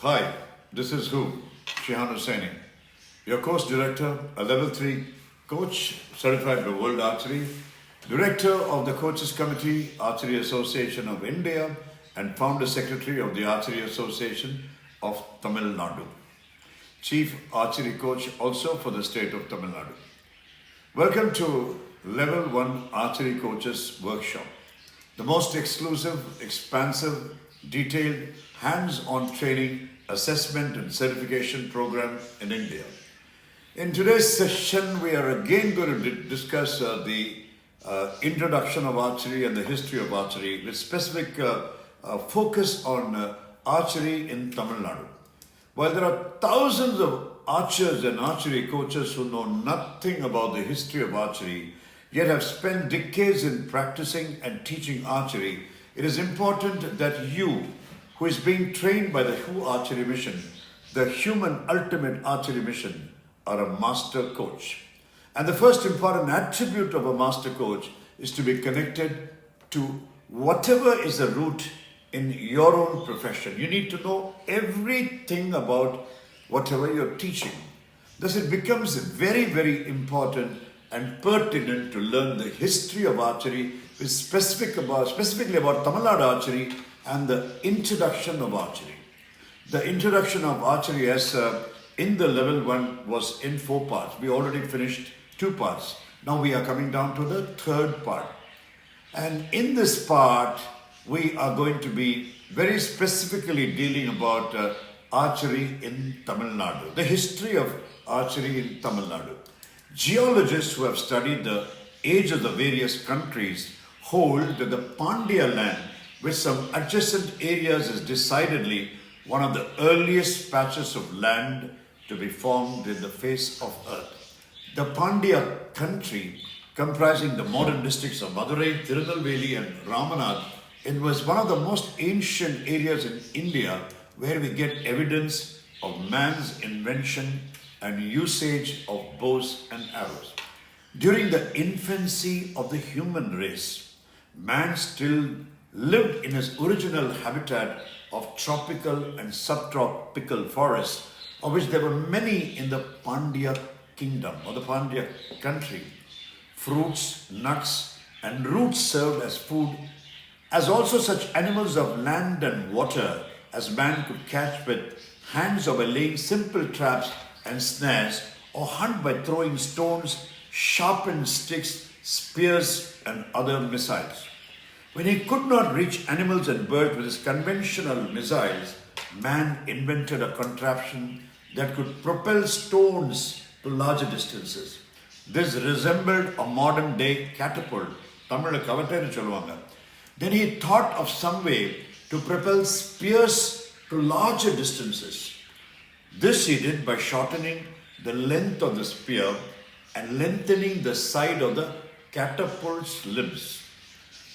Hi, this is Shihan Hussaini, your course director, a level 3 coach certified by World Archery, director of the Coaches Committee, Archery Association of India, and founder secretary of the Archery Association of Tamil Nadu. Chief archery coach also for the state of Tamil Nadu. Welcome to Level 1 Archery Coaches Workshop, the most exclusive, expansive, detailed, hands-on training, assessment and certification program in India. In today's session, we are again going to discuss the introduction of archery and the history of archery with specific focus on archery in Tamil Nadu. While there are thousands of archers and archery coaches who know nothing about the history of archery, yet have spent decades in practicing and teaching archery, it is important that you, who is being trained by the Who Archery Mission, the Human Ultimate Archery Mission, are a master coach. And the first important attribute of a master coach is to be connected to whatever is the root in your own profession. You need to know everything about whatever you're teaching. Thus it becomes very, very important and pertinent to learn the history of archery, specifically about Tamil Nadu archery and the introduction of archery. The introduction of archery as in the level 1 was in 4 parts. We already finished 2 parts. Now we are coming down to the 3rd part. And in this part, we are going to be very specifically dealing about archery in Tamil Nadu, the history of archery in Tamil Nadu. Geologists who have studied the age of the various countries hold that the Pandya land with some adjacent areas is decidedly one of the earliest patches of land to be formed in the face of earth. The Pandya country, comprising the modern districts of Madurai, Tirunelveli and Ramanad, it was one of the most ancient areas in India where we get evidence of man's invention and usage of bows and arrows. During the infancy of the human race, man still lived in his original habitat of tropical and subtropical forests, of which there were many in the Pandya kingdom or the Pandya country. Fruits, nuts and roots served as food, as also such animals of land and water as man could catch with hands or by laying simple traps and snares, or hunt by throwing stones, sharpened sticks, spears and other missiles. When he could not reach animals and birds with his conventional missiles, man invented a contraption that could propel stones to larger distances. This resembled a modern day catapult. Tamil kavatai solluvaanga. Then he thought of some way to propel spears to larger distances. This he did by shortening the length of the spear and lengthening the side of the catapult's limbs.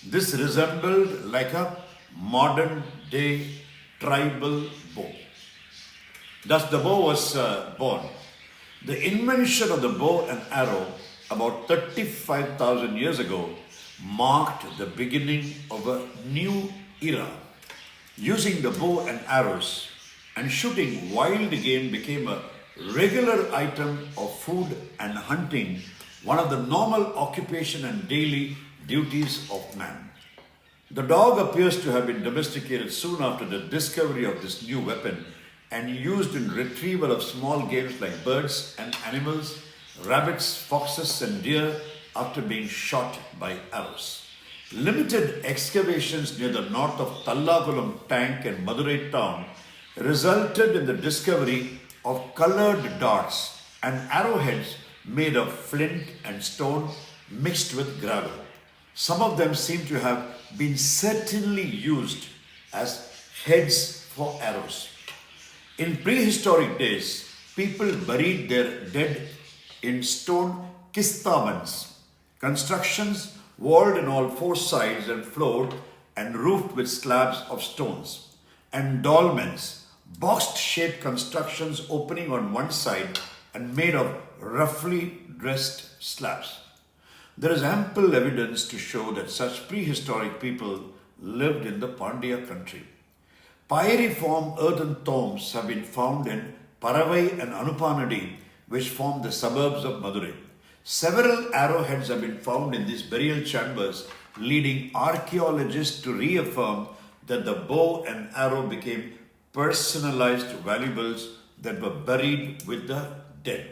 This resembled like a modern day tribal bow. Thus the bow was born. The invention of the bow and arrow about 35,000 years ago marked the beginning of a new era. Using the bow and arrows and shooting wild game became a regular item of food and hunting, one of the normal occupation and daily duties of man. The dog appears to have been domesticated soon after the discovery of this new weapon and used in retrieval of small games like birds and animals, rabbits, foxes and deer after being shot by arrows. Limited excavations near the north of Tallakulam tank and Madurai town resulted in the discovery of colored darts and arrowheads made of flint and stone mixed with gravel. Some of them seem to have been certainly used as heads for arrows. In prehistoric days, people buried their dead in stone kistavans, constructions walled on all 4 sides and floored and roofed with slabs of stones, and dolmens, box-shaped constructions opening on one side and made of roughly dressed slabs. There is ample evidence to show that such prehistoric people lived in the Pandya country. Pyriform earthen tombs have been found in Paravai and Anupanadi, which form the suburbs of Madurai. Several arrowheads have been found in these burial chambers, leading archaeologists to reaffirm that the bow and arrow became personalized valuables that were buried with the dead.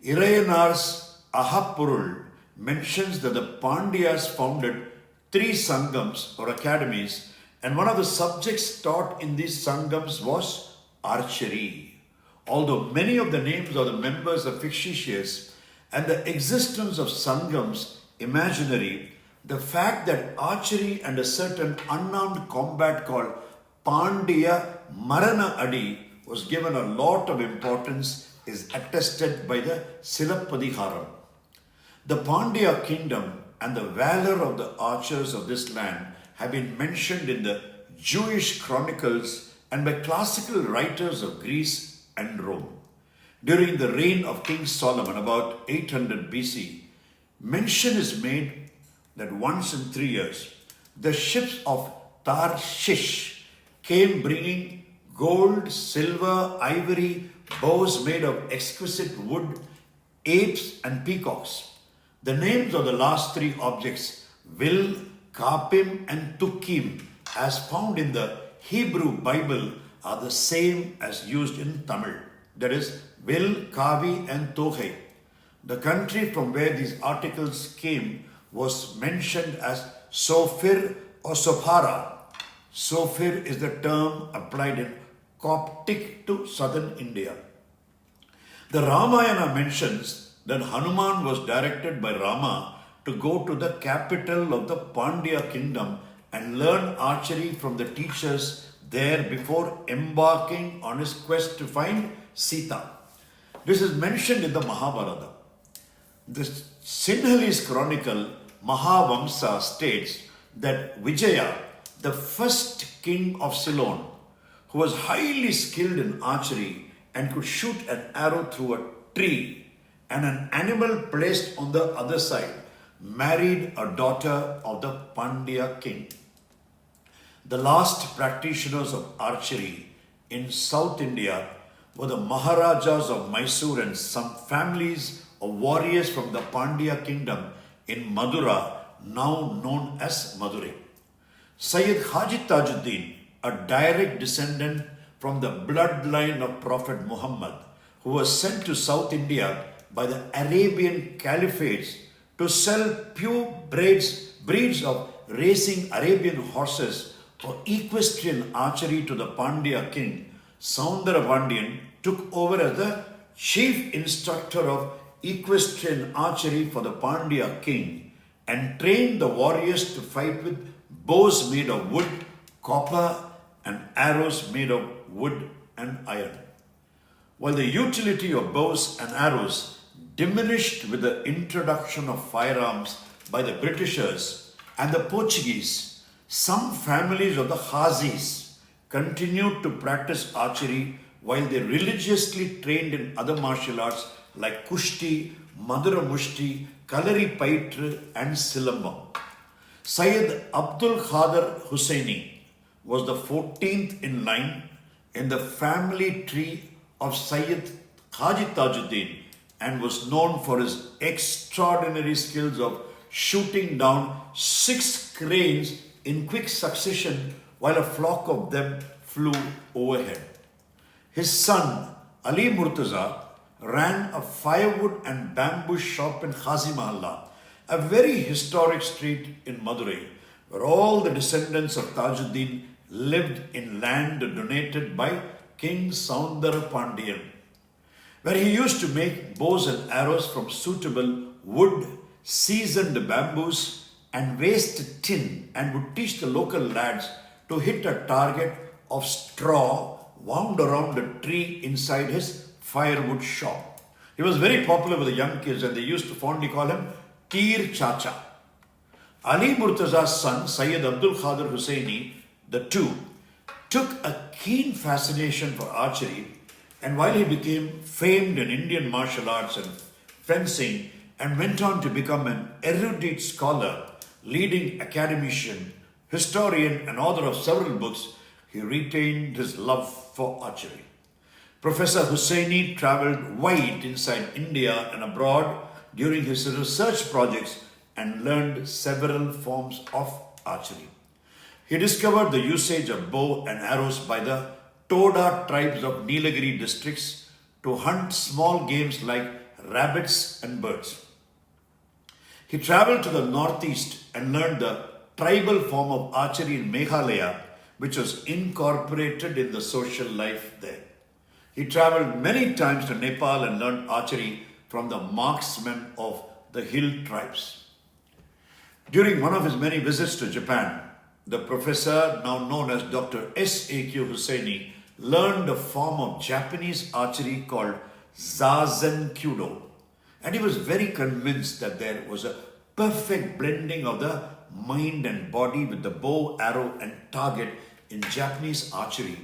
Irayanar's Ahapurul mentions that the Pandyas founded 3 sangams or academies, and one of the subjects taught in these sangams was archery. Although many of the names of the members are fictitious and the existence of sangams imaginary, the fact that archery and a certain unarmed combat called Pandya Marana Adi was given a lot of importance is attested by the Silapadiharam. The Pandya kingdom and the valor of the archers of this land have been mentioned in the Jewish chronicles and by classical writers of Greece and Rome. During the reign of King Solomon, about 800 BC, mention is made that once in 3 years, the ships of Tarshish came bringing gold, silver, ivory, bows made of exquisite wood, apes and peacocks. The names of the last 3 objects, Vil, Kapim and Tukim, as found in the Hebrew Bible, are the same as used in Tamil. That is, Vil, Kavi and Tohe. The country from where these articles came was mentioned as Sofir or Sophara. Sofir is the term applied in Coptic to southern India. The Ramayana mentions that Hanuman was directed by Rama to go to the capital of the Pandya kingdom and learn archery from the teachers there before embarking on his quest to find Sita. This is mentioned in the Mahabharata. The Sinhalese chronicle Mahavamsa states that Vijaya, the first king of Ceylon, who was highly skilled in archery and could shoot an arrow through a tree and an animal placed on the other side, married a daughter of the Pandya king. The last practitioners of archery in South India were the Maharajas of Mysore and some families of warriors from the Pandya kingdom in Madura, now known as Madurai. Sayyid Haji Tajuddin, a direct descendant from the bloodline of Prophet Muhammad, who was sent to South India by the Arabian caliphates to sell pure breeds of racing Arabian horses for equestrian archery to the Pandya king, Soundarapandian took over as the chief instructor of equestrian archery for the Pandya king and trained the warriors to fight with bows made of wood, copper and arrows made of wood and iron. While the utility of bows and arrows diminished with the introduction of firearms by the Britishers and the Portuguese, some families of the Khazis continued to practice archery while they religiously trained in other martial arts like Kushti, Madura Mushti, Kalari Paitru and Silambam. Sayyid Abdul Khadir Hussaini was the 14th in line in the family tree of Sayyid Haji Tajuddin and was known for his extraordinary skills of shooting down 6 cranes in quick succession while a flock of them flew overhead. His son Ali Murtaza ran a firewood and bamboo shop in Khazi Mahalla, a very historic street in Madurai, where all the descendants of Tajuddin lived in land donated by King Soundarapandian, where he used to make bows and arrows from suitable wood, seasoned bamboos and waste tin, and would teach the local lads to hit a target of straw wound around a tree inside his firewood shop. He was very popular with the young kids and they used to fondly call him Tir Chacha. Ali Murtaza's son, Sayyid Abdul Khadir Hussaini, the two, took a keen fascination for archery, and while he became famed in Indian martial arts and fencing and went on to become an erudite scholar, leading academician, historian and author of several books, he retained his love for archery. Professor Hussaini traveled wide inside India and abroad during his research projects and learned several forms of archery. He discovered the usage of bow and arrows by the Toda tribes of Nilagiri districts to hunt small games like rabbits and birds. He traveled to the northeast and learned the tribal form of archery in Meghalaya, which was incorporated in the social life there. He traveled many times to Nepal and learned archery from the marksmen of the hill tribes. During one of his many visits to Japan, the professor, now known as Dr. S.A.Q. Hussaini, learned a form of Japanese archery called Zazen Kyudo. And he was very convinced that there was a perfect blending of the mind and body with the bow, arrow, and target in Japanese archery,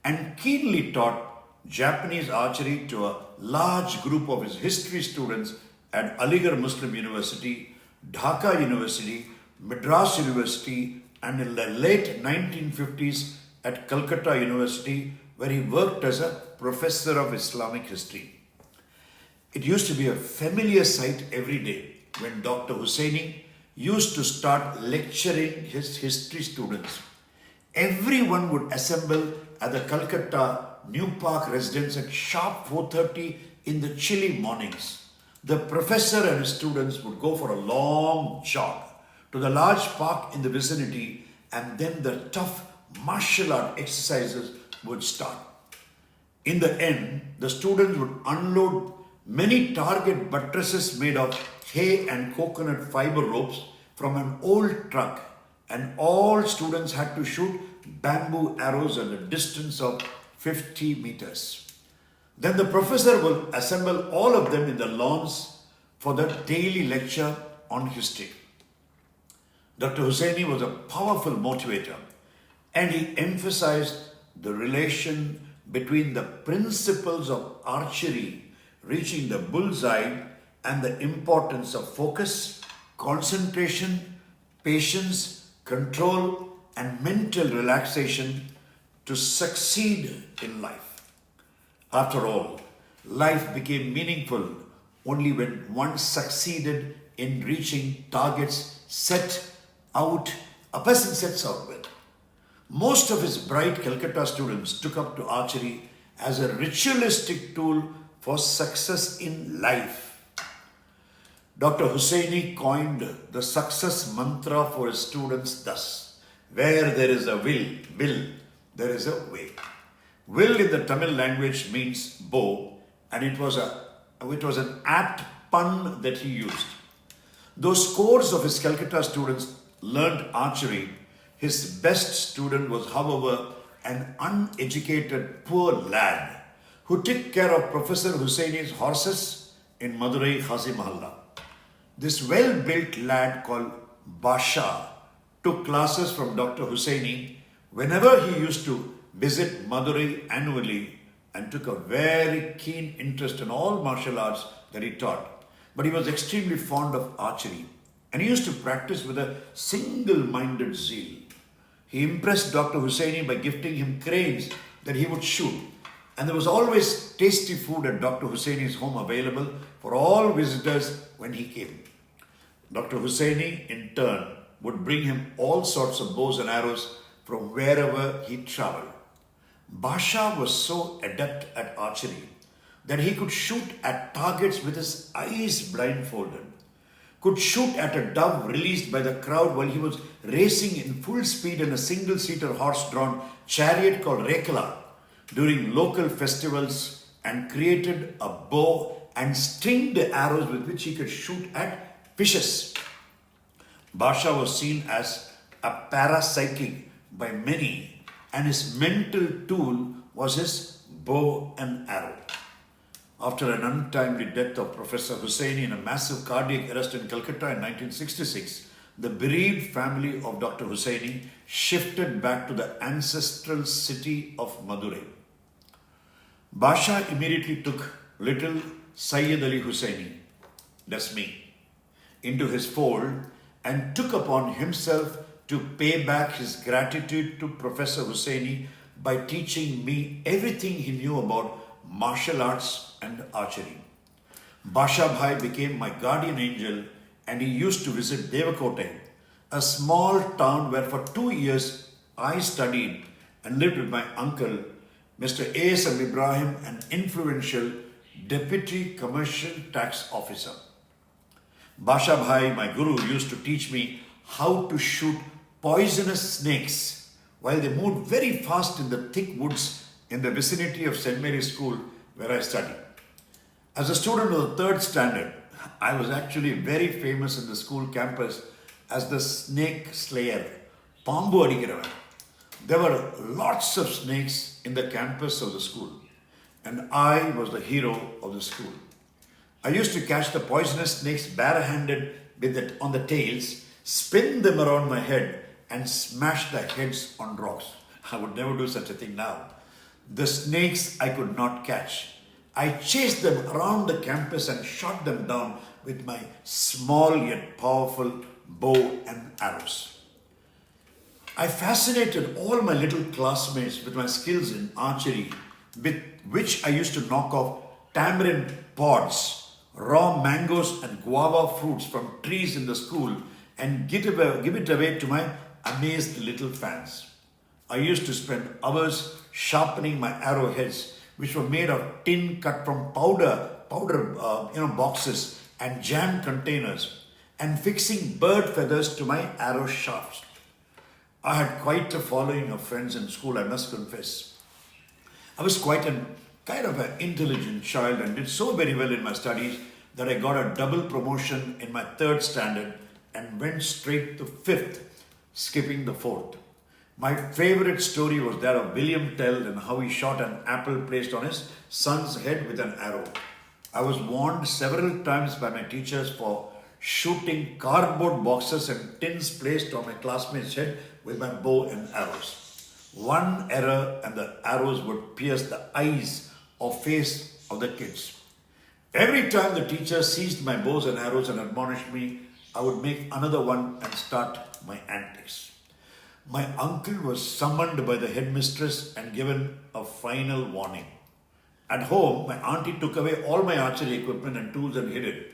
and keenly taught Japanese archery to a large group of his history students at Aligarh Muslim University, Dhaka University, Madras University, and in the late 1950s at Calcutta University, where he worked as a professor of Islamic history. It used to be a familiar sight every day when Dr. Hussaini used to start lecturing his history students. Everyone would assemble at the Calcutta New Park residence at sharp 4:30 in the chilly mornings. The professor and his students would go for a long jog to the large park in the vicinity, and then the tough martial art exercises would start. In the end, the students would unload many target buttresses made of hay and coconut fiber ropes from an old truck, and all students had to shoot bamboo arrows at a distance of 50 meters. Then the professor will assemble all of them in the lawns for the daily lecture on history. Dr. Hussaini was a powerful motivator, and he emphasized the relation between the principles of archery, reaching the bullseye, and the importance of focus, concentration, patience, control, and mental relaxation to succeed in life. After all, life became meaningful only when one succeeded in reaching targets a person sets out with. Most of his bright Calcutta students took up to archery as a ritualistic tool for success in life. Dr. Hussaini coined the success mantra for his students thus: where there is a will, there is a way. Will in the Tamil language means bow, and it was an apt pun that he used. Though scores of his Calcutta students learned archery, his best student was, however, an uneducated poor lad who took care of Professor Hussaini's horses in Madurai Khasi Mahalla. This well-built lad called Basha took classes from Dr. Hussaini whenever he used to visit Madurai annually, and took a very keen interest in all martial arts that he taught. But he was extremely fond of archery, and he used to practice with a single-minded zeal. He impressed Dr. Hussaini by gifting him cranes that he would shoot, and there was always tasty food at Dr. Hussaini's home available for all visitors when he came. Dr. Hussaini, in turn, would bring him all sorts of bows and arrows from wherever he traveled. Basha was so adept at archery that he could shoot at targets with his eyes blindfolded, could shoot at a dove released by the crowd while he was racing in full speed in a single-seater horse-drawn chariot called Rekala during local festivals, and created a bow and stringed arrows with which he could shoot at fishes. Basha was seen as a parapsychic by many, and his mental tool was his bow and arrow. After an untimely death of Professor Hussaini in a massive cardiac arrest in Calcutta in 1966, the bereaved family of Dr. Hussaini shifted back to the ancestral city of Madurai. Basha immediately took little Sayyid Ali Hussaini, that's me, into his fold, and took upon himself to pay back his gratitude to Professor Hussaini by teaching me everything he knew about martial arts and archery. Basha Bhai became my guardian angel and he used to visit Devakote, a small town where for 2 years I studied and lived with my uncle, Mr. A.S.M. Ibrahim, an influential deputy commercial tax officer. Basha Bhai, my guru, used to teach me how to shoot poisonous snakes while they moved very fast in the thick woods in the vicinity of St. Mary's School where I studied. As a student of the 3rd standard, I was actually very famous in the school campus as the snake slayer, Pambu Adikiravan. There were lots of snakes in the campus of the school, and I was the hero of the school. I used to catch the poisonous snakes barehanded on the tails, spin them around my head, and smash their heads on rocks. I would never do such a thing now. The snakes I could not catch. I chased them around the campus and shot them down with my small yet powerful bow and arrows. I fascinated all my little classmates with my skills in archery, with which I used to knock off tamarind pods, raw mangoes and guava fruits from trees in the school and give it away to my amazed little fans. I used to spend hours sharpening my arrowheads, which were made of tin cut from powder boxes and jam containers, and fixing bird feathers to my arrow shafts. I had quite a following of friends in school, I must confess. I was quite an intelligent child and did so very well in my studies that I got a double promotion in my 3rd standard and went straight to 5th, skipping the 4th. My favorite story was that of William Tell and how he shot an apple placed on his son's head with an arrow. I was warned several times by my teachers for shooting cardboard boxes and tins placed on my classmate's head with my bow and arrows. One error and the arrows would pierce the eyes or face of the kids. Every time the teacher seized my bows and arrows and admonished me, I would make another one and start my antics. My uncle was summoned by the headmistress and given a final warning. At home, my auntie took away all my archery equipment and tools and hid it.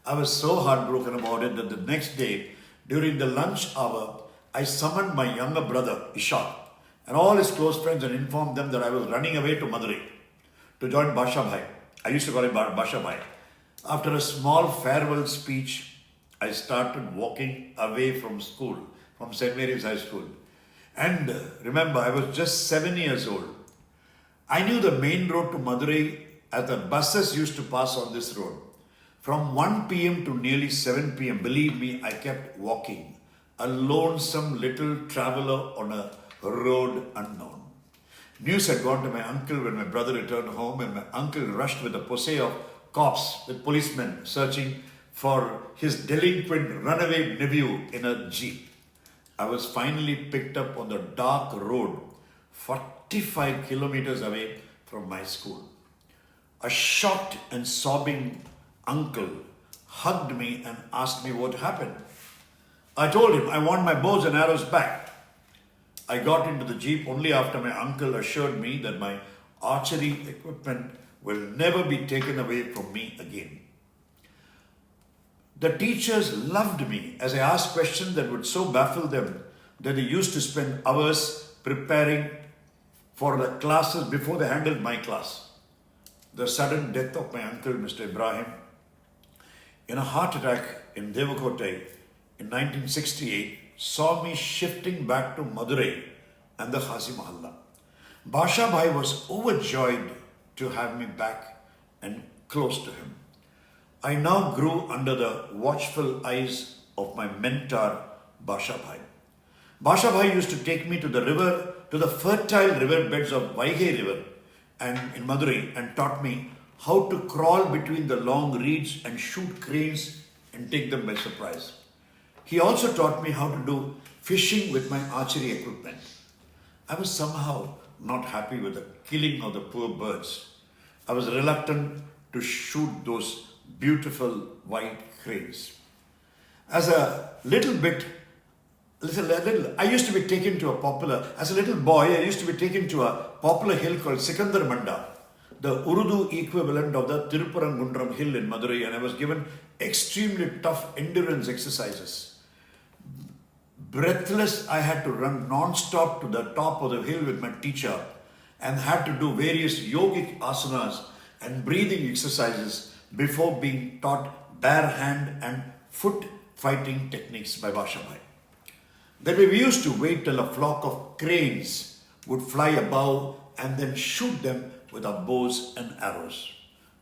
I was so heartbroken about it that the next day, during the lunch hour, I summoned my younger brother, Ishan, and all his close friends and informed them that I was running away to Madurai to join Basha Bhai. I used to call him Basha Bhai. After a small farewell speech, I started walking away from school, from St. Mary's High School. And remember, I was just 7 years old. I knew the main road to Madurai as the buses used to pass on this road. From 1 p.m. to nearly 7 p.m., believe me, I kept walking, a lonesome little traveler on a road unknown. News had gone to my uncle when my brother returned home, and my uncle rushed with a posse of cops, with policemen searching for his delinquent runaway nephew in a jeep. I was finally picked up on the dark road 45 kilometers away from my school. A shocked and sobbing uncle hugged me and asked me what happened. I told him I want my bows and arrows back. I got into the jeep only after my uncle assured me that my archery equipment will never be taken away from me again. The teachers loved me as I asked questions that would so baffle them that they used to spend hours preparing for the classes before they handled my class. The sudden death of my uncle, Mr. Ibrahim, in a heart attack in Devakote in 1968, saw me shifting back to Madurai and the Khasi Mahalla. Basha Bhai was overjoyed to have me back and close to him. I now grew under the watchful eyes of my mentor, Basha Bhai. Basha Bhai used to take me to the fertile river beds of Vaighe River and in Madurai and taught me how to crawl between the long reeds and shoot cranes and take them by surprise. He also taught me how to do fishing with my archery equipment. I was somehow not happy with the killing of the poor birds. I was reluctant to shoot those beautiful white cranes. As a little bit I used to be taken to a popular, as a little boy, I used to be taken to a popular hill called Sikandar Manda, the Urdu equivalent of the Tirupurangundram hill in Madurai, and I was given extremely tough endurance exercises. Breathless, I had to run non-stop to the top of the hill with my teacher and had to do various yogic asanas and breathing exercises before being taught bare hand and foot fighting techniques by Bashabhai. Then we used to wait till a flock of cranes would fly above and then shoot them with our bows and arrows.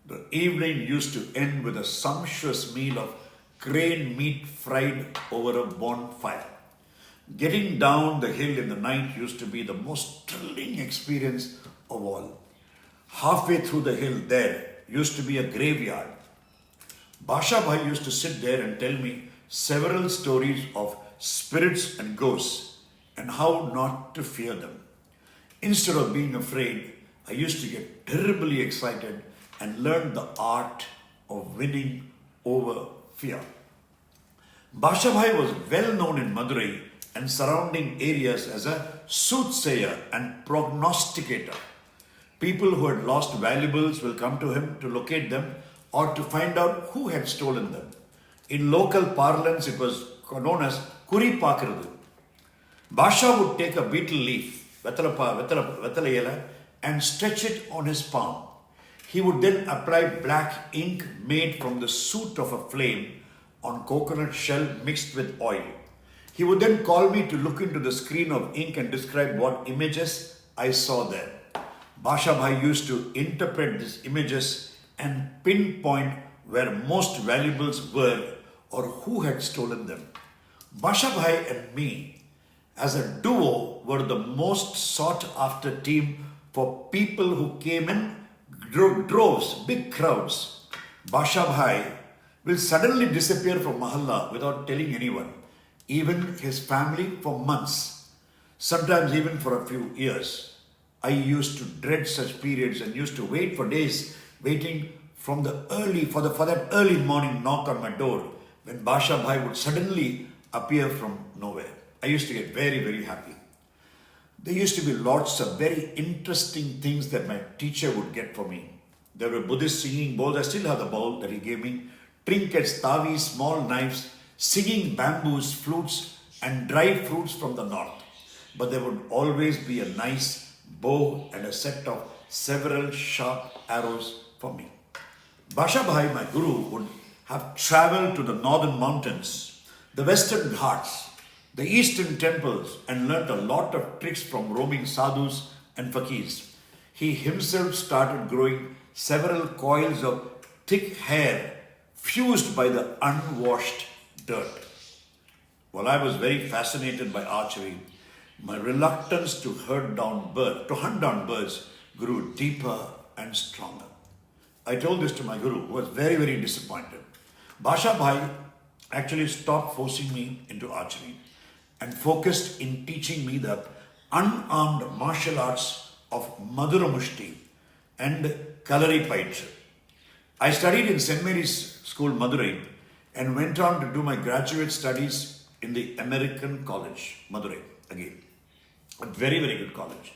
The evening used to end with a sumptuous meal of crane meat fried over a bonfire. Getting down the hill in the night used to be the most thrilling experience of all. Halfway through the hill there used to be a graveyard. Basha Bhai used to sit there and tell me several stories of spirits and ghosts and how not to fear them. Instead of being afraid, I used to get terribly excited and learn the art of winning over fear. Basha Bhai was well known in Madurai and surrounding areas as a soothsayer and prognosticator. People who had lost valuables will come to him to locate them or to find out who had stolen them. In local parlance, it was known as Kuri Pakradu. Basha would take a betel leaf, vetala yela, and stretch it on his palm. He would then apply black ink made from the soot of a flame on coconut shell mixed with oil. He would then call me to look into the screen of ink and describe what images I saw there. Basha Bhai used to interpret these images and pinpoint where most valuables were or who had stolen them. Basha Bhai and me, as a duo, were the most sought after team for people who came in droves, big crowds. Basha Bhai will suddenly disappear from Mahalla without telling anyone, even his family, for months, sometimes even for a few years. I used to dread such periods and used to wait for days, waiting for that early morning knock on my door when Basha Bhai would suddenly appear from nowhere. I used to get very, very happy. There used to be lots of very interesting things that my teacher would get for me. There were Buddhist singing bowls. I still have the bowl that he gave me. Trinkets, tavis, small knives, singing bamboos, flutes, and dried fruits from the north. But there would always be a nice bow and a set of several sharp arrows for me. Basha Bhai, my guru, would have traveled to the northern mountains, the western ghats, the eastern temples, and learnt a lot of tricks from roaming sadhus and fakirs. He himself started growing several coils of thick hair fused by the unwashed dirt. While I was very fascinated by archery, my reluctance to hunt down birds grew deeper and stronger. I told this to my guru, who was very, very disappointed. Basha Bhai actually stopped forcing me into archery and focused in teaching me the unarmed martial arts of Madura Mushti and Kalari Paitru. I studied in St. Mary's School, Madurai, and went on to do my graduate studies in the American College, Madurai, again. A very, very good college.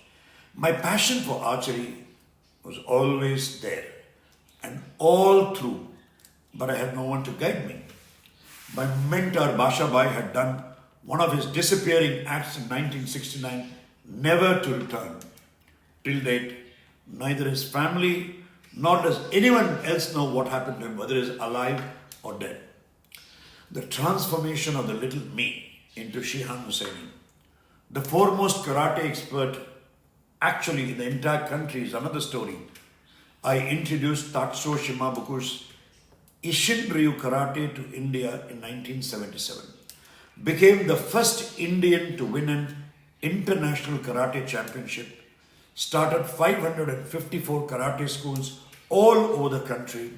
My passion for archery was always there and all through, but I had no one to guide me. My mentor Basha Bhai had done one of his disappearing acts in 1969, never to return. Till date, neither his family nor does anyone else know what happened to him, whether he is alive or dead. The transformation of the little me into Shihan Hussaini, the foremost karate expert actually in the entire country, is another story. I introduced Tatsuo Shimabuku's Ishin Ryu Karate to India in 1977. Became the first Indian to win an international karate championship. Started 554 karate schools all over the country.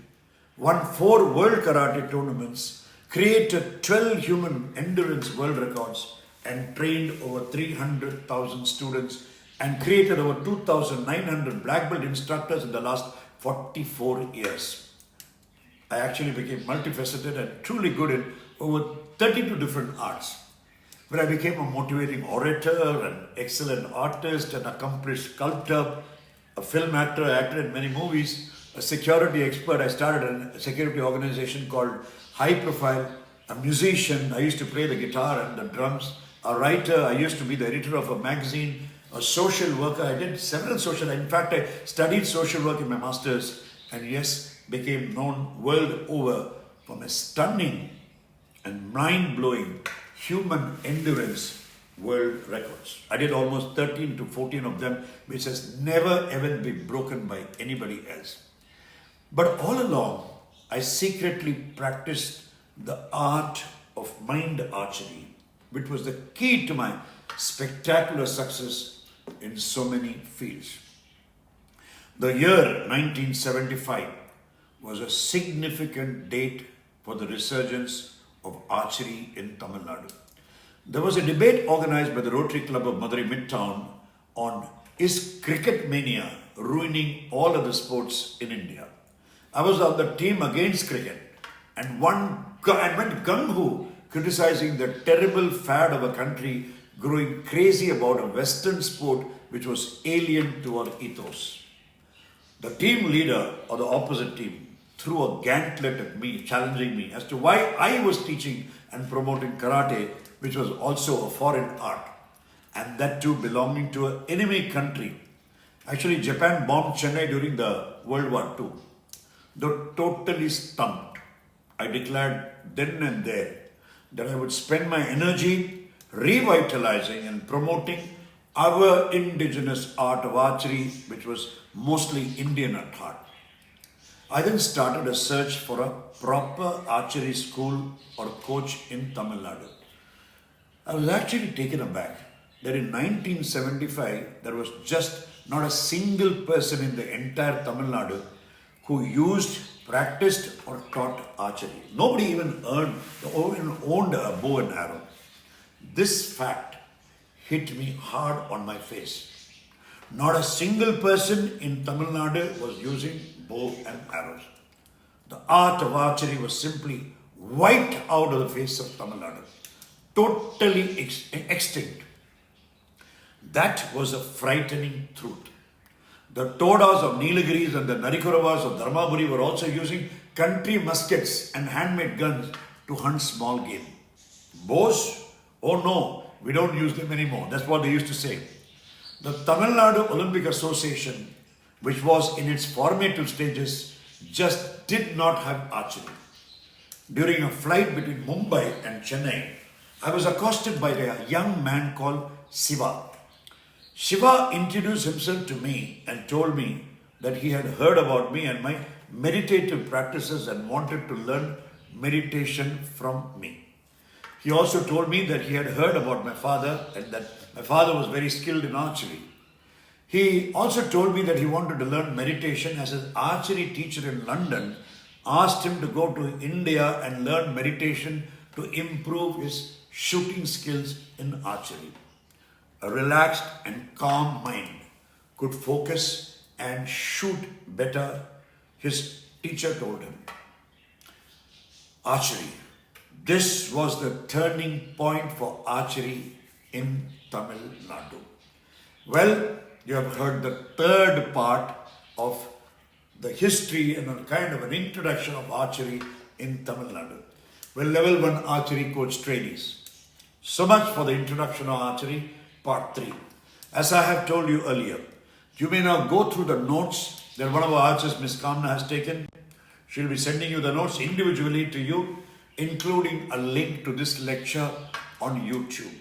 Won 4 world karate tournaments. Created 12 human endurance world records and trained over 300,000 students and created over 2,900 black belt instructors in the last 44 years. I actually became multifaceted and truly good in over 32 different arts. but I became a motivating orator, an excellent artist, an accomplished sculptor, a film actor. I acted in many movies, a security expert. I started a security organization called High Profile, a musician. I used to play the guitar and the drums, a writer. I used to be the editor of a magazine, a social worker. I did several social, in fact, I studied social work in my master's, and yes, became known world over for my stunning and mind-blowing human endurance world records. I did almost 13 to 14 of them, which has never ever been broken by anybody else. But all along, I secretly practiced the art of mind archery, which was the key to my spectacular success in so many fields. The year 1975 was a significant date for the resurgence of archery in Tamil Nadu. There was a debate organized by the Rotary Club of Madurai Midtown on is cricket mania ruining all other sports in India. I was on the team against cricket and went gung-ho criticizing the terrible fad of a country growing crazy about a Western sport which was alien to our ethos. The team leader of the opposite team threw a gauntlet at me, challenging me as to why I was teaching and promoting karate, which was also a foreign art, and that too belonging to an enemy country. Actually, Japan bombed Chennai during the World War II. Though totally stumped, I declared then and there that I would spend my energy revitalizing and promoting our indigenous art of archery, which was mostly Indian at heart. I then started a search for a proper archery school or coach in Tamil Nadu. I was actually taken aback that in 1975 there was just not a single person in the entire Tamil Nadu who used, practiced or taught archery. Nobody even owned a bow and arrow. This fact hit me hard on my face. Not a single person in Tamil Nadu was using bow and arrows. The art of archery was simply wiped out of the face of Tamil Nadu. Totally extinct. That was a frightening truth. The Todas of Nilgiris and the Narikuravas of Dharmaburi were also using country muskets and handmade guns to hunt small game. Bows? Oh no, we don't use them anymore. That's what they used to say. The Tamil Nadu Olympic Association, which was in its formative stages, just did not have archery. During a flight between Mumbai and Chennai, I was accosted by a young man called Siva. Shiva introduced himself to me and told me that he had heard about me and my meditative practices and wanted to learn meditation from me. He also told me that he had heard about my father and that my father was very skilled in archery. He also told me that he wanted to learn meditation as his archery teacher in London asked him to go to India and learn meditation to improve his shooting skills in archery. A relaxed and calm mind could focus and shoot better, his teacher told him. Archery. This was the turning point for archery in Tamil Nadu. Well, you have heard the third part of the history and a kind of an introduction of archery in Tamil Nadu. Well, level 1 archery coach trainees. So much for the introduction of archery, part 3. As I have told you earlier, you may now go through the notes that one of our archers, Miss Kamna, has taken. She'll be sending you the notes individually to you, including a link to this lecture on YouTube.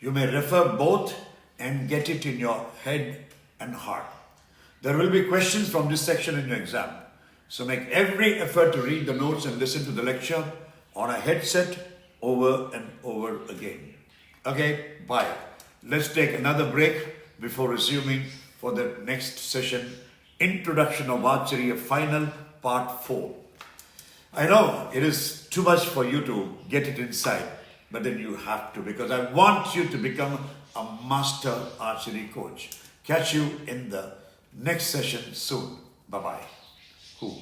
You may refer both and get it in your head and heart. There will be questions from this section in your exam. So make every effort to read the notes and listen to the lecture on a headset over and over again. Okay, bye. Let's take another break before resuming for the next session, Introduction of Archery, a final part 4. I know it is too much for you to get it inside, but then you have to, because I want you to become a master archery coach. Catch you in the next session soon. Bye-bye. Who?